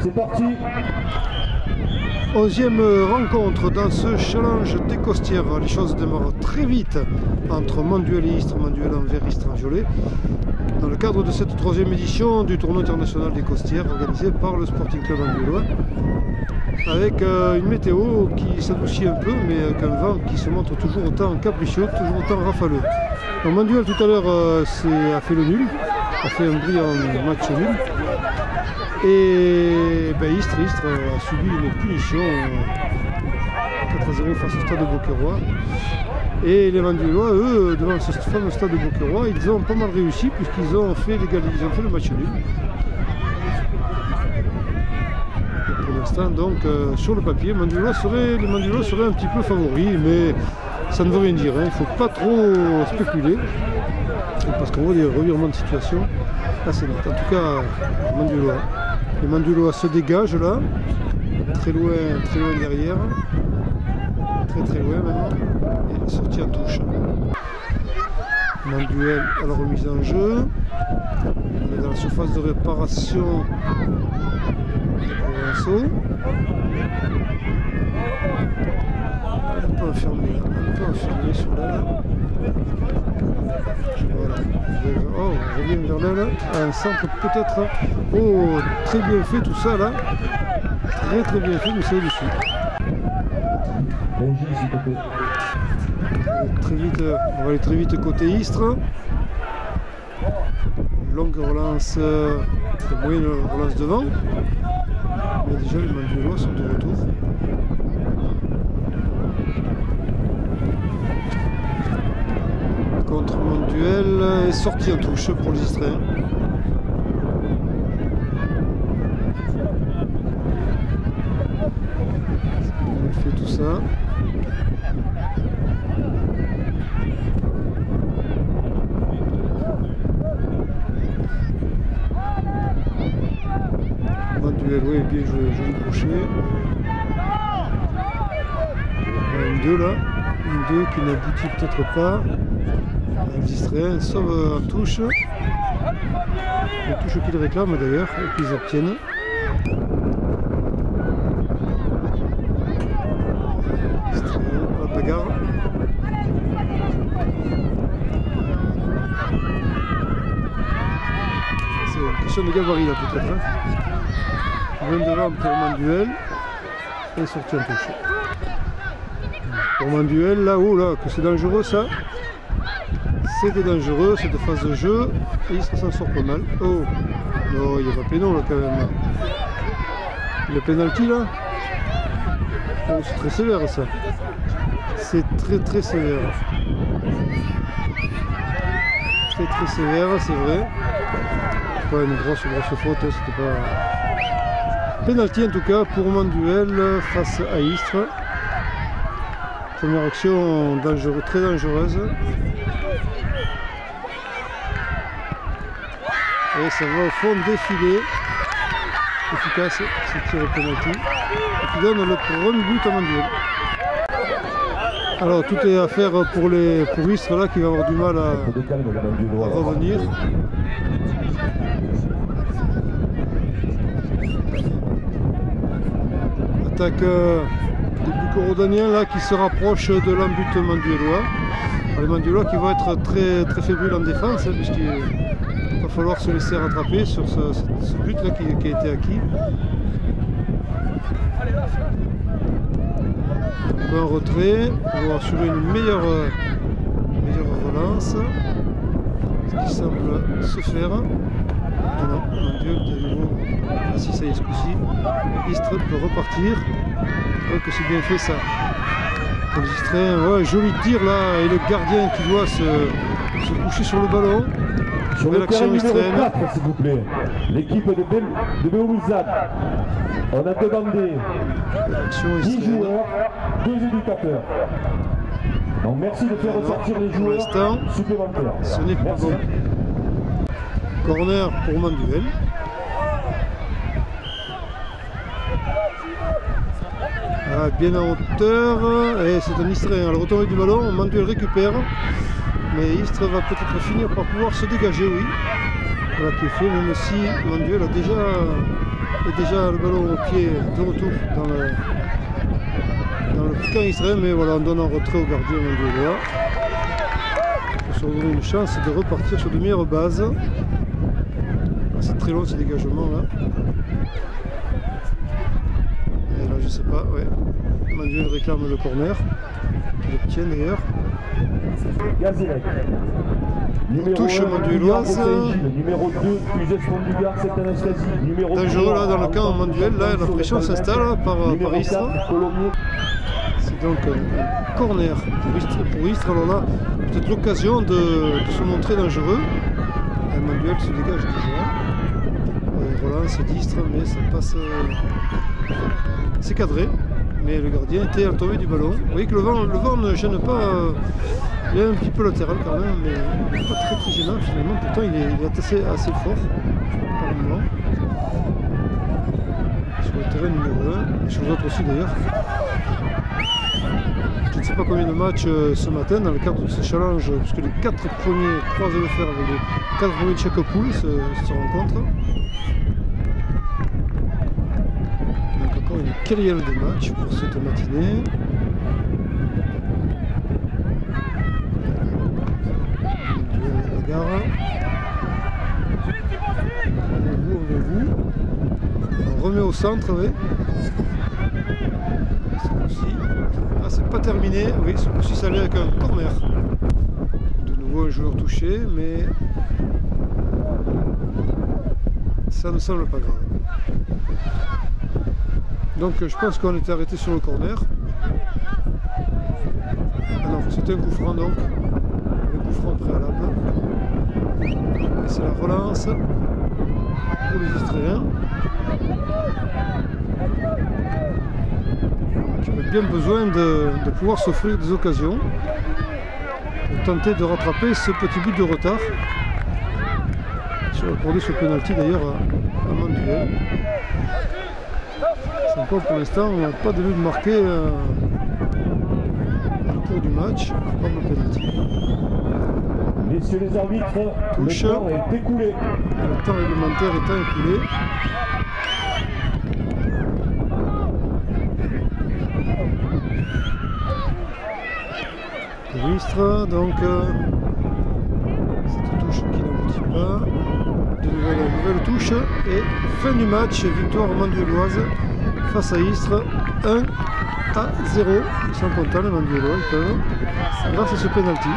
C'est parti. 11e rencontre dans ce challenge des Costières. Les choses démarrent très vite entre Manduel et Istres, Manduel en vert, Istres en violet, dans le cadre de cette 3e édition du tournoi international des Costières organisé par le Sporting Club Manduelois, avec une météo qui s'adoucit un peu, mais avec un vent qui se montre toujours autant capricieux, toujours autant rafaleux. Donc Manduel tout à l'heure a fait le nul, a fait un brillant match nul. Et Istres a subi une punition 4-0 face au stade de Beauquerrois. Et les Manduelois, eux, devant ce fameux stade de Beauquerrois, ils ont pas mal réussi puisqu'ils ont fait le match nul. Et pour l'instant, donc, sur le papier, les Manduelois seraient un petit peu favoris, mais ça ne veut rien dire, hein. Il ne faut pas trop spéculer, parce qu'on voit des revirements de situation assez nets. En tout cas, les Manduelois se dégagent là, très loin derrière, très loin maintenant, et sortie en touche. Manduel à la remise en jeu, on est dans la surface de réparation de Provençaux. Un peu enfermé sur l'aile. Voilà. Oh, on revient vers l'aile. Un centre peut-être. Oh, très bien fait tout ça là. Très bien fait, mais c'est au-dessus. On va aller très vite côté Istres. Longue relance, moyenne relance devant. Mais déjà les Manduelois sont de retour. Contre Manduel est sorti en touche pour les Istriens. On fait tout ça. Manduel, oui, bien joué, joli crochet. Une 2 là, une 2 qui n'aboutit peut-être pas. Les Istriens sauvent en touche. Une touche qu'ils réclament d'ailleurs et qu'ils obtiennent. Istriens, la bagarre. C'est une question de gabarit là peut-être. Hein. 20 devant pour Manduel et sorti en touche. Pour Manduel, là-haut, là, que c'est dangereux ça. C'était dangereux cette phase de jeu et il s'en sort pas mal. Oh, non, il n'y a pas péno là quand même. Le penalty là, oh, c'est très sévère ça. C'est très sévère. Très sévère, c'est vrai. Pas une grosse faute, c'était pas. Penalty en tout cas pour Manduel face à Istres. Première action très dangereuse. Et ça va au fond défiler. Efficace ce tir au penalty. Et qui donne le premier but à Manduel. Alors tout est à faire pour Istres là qui va avoir du mal à revenir. Attaque des Bucco-Rodaniens là qui se rapproche de l'embut manduelois. Les Manduelois qui vont être très fébriles en défense hein, puisqu'il va falloir se laisser rattraper sur ce but là qui a été acquis. Un retrait pour assurer une meilleure relance, ce qui semble se faire. Non, mon Dieu, de nouveau. Ah si, ça y est, ce coup-ci. Istres peut repartir. Je crois que c'est bien fait ça. Pour les Istriens, ouais, joli tir là, et le gardien qui doit se coucher sur le ballon. Sur le terrain numéro 4, s'il vous plaît, l'équipe de Béouzad. On a demandé 10 joueurs, 2 éducateurs. Donc merci de faire ressortir les joueurs supplémentaires. Ce n'est pas bon. Corner pour Manduel. Ah, bien en hauteur. Et c'est un Istrien. Le retour du ballon, Manduel récupère. Mais Istres va peut-être finir par pouvoir se dégager, oui. Voilà qui est fait, même si Manduel a déjà Et déjà le ballon au pied de retour dans le camp israélien, mais voilà, on donne un retrait au gardien mondial. Pour se donner une chance de repartir sur de meilleures bases. C'est très long ces dégagements là. Et là je sais pas, ouais. Manuel réclame le corner. Il obtient d'ailleurs. Touche manduelloise. Numéro 2, Uzès Mondugar, c'est Anastasie. Dangereux là dans le camp manduel, là la pression s'installe par Istres. C'est donc un corner pour Istres. Alors là, peut-être l'occasion de se montrer dangereux. Manuel se dégage déjà. Relance d'Istres, mais ça passe. C'est cadré. Mais le gardien était à la tombée du ballon. Vous voyez que le vent ne gêne pas. Il est un petit peu latéral quand même, mais il n'est pas très gênant finalement. Pourtant il est assez fort par moment. Sur le terrain numéro 1, et sur les autres aussi d'ailleurs. Je ne sais pas combien de matchs ce matin dans le cadre de ce challenge, puisque les 4 premiers croisent le fer avec les 4 premiers de chaque poule se rencontrent. Donc encore une kyrielle de matchs pour cette matinée. On remet au centre, oui. Ah, c'est pas terminé, oui, ce coup-ci ça allait avec un corner. De nouveau un joueur touché, mais ça ne semble pas grave. Donc je pense qu'on était arrêté sur le corner. Ah non, c'était un coup franc donc. Un coup franc préalable. Et c'est la relance pour les Israéliens qui ont bien besoin de pouvoir s'offrir des occasions pour tenter de rattraper ce petit but de retard. Sur accordé ce penalty d'ailleurs à Manduel. C'est encore pour l'instant, on n'a pas de but marqué au cours du match, comme le penalty. Messieurs les arbitres, touche. Le temps est écoulé. Le temps réglementaire étant écoulé. Istres, donc cette touche qui n'aboutit pas. De nouvelle touche et fin du match, victoire manduelloise face à Istres, 1-0. Ils sont contents les manduellois, ils peuvent, grâce à ce penalty.